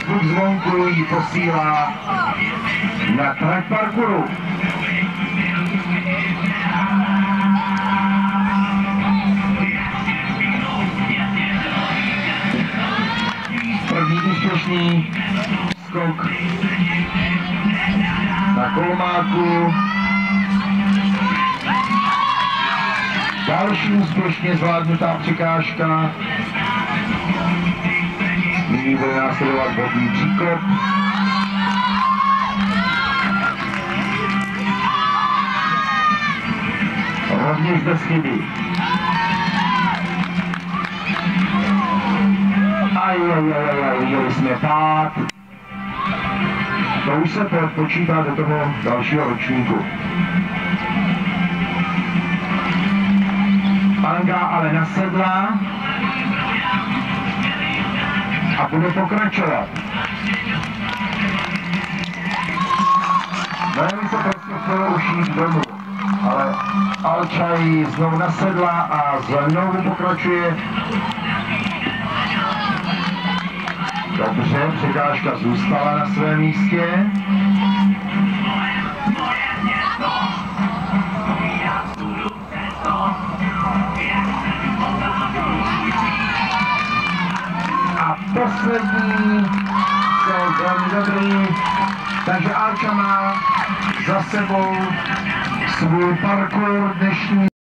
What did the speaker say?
zvuk zvonku ji posílá na trať parkouru. První úspěšný skok na kolmáku. Další úspěšně zvládnutá překážka. Nyní bude následovat vodní příkop. Rovněž bez chyby. Viděli jsme pád. To už se počítá do toho dalšího ročníku. Anga ale nasedla a bude pokračovat. Velmi se prostě chtělo už jít domů, ale Alčaj znovu nasedla a znovu pokračuje. Dobře, překážka zůstala na svém místě. A poslední skok velmi dobrý, takže Alča má za sebou svůj parkour dnešní.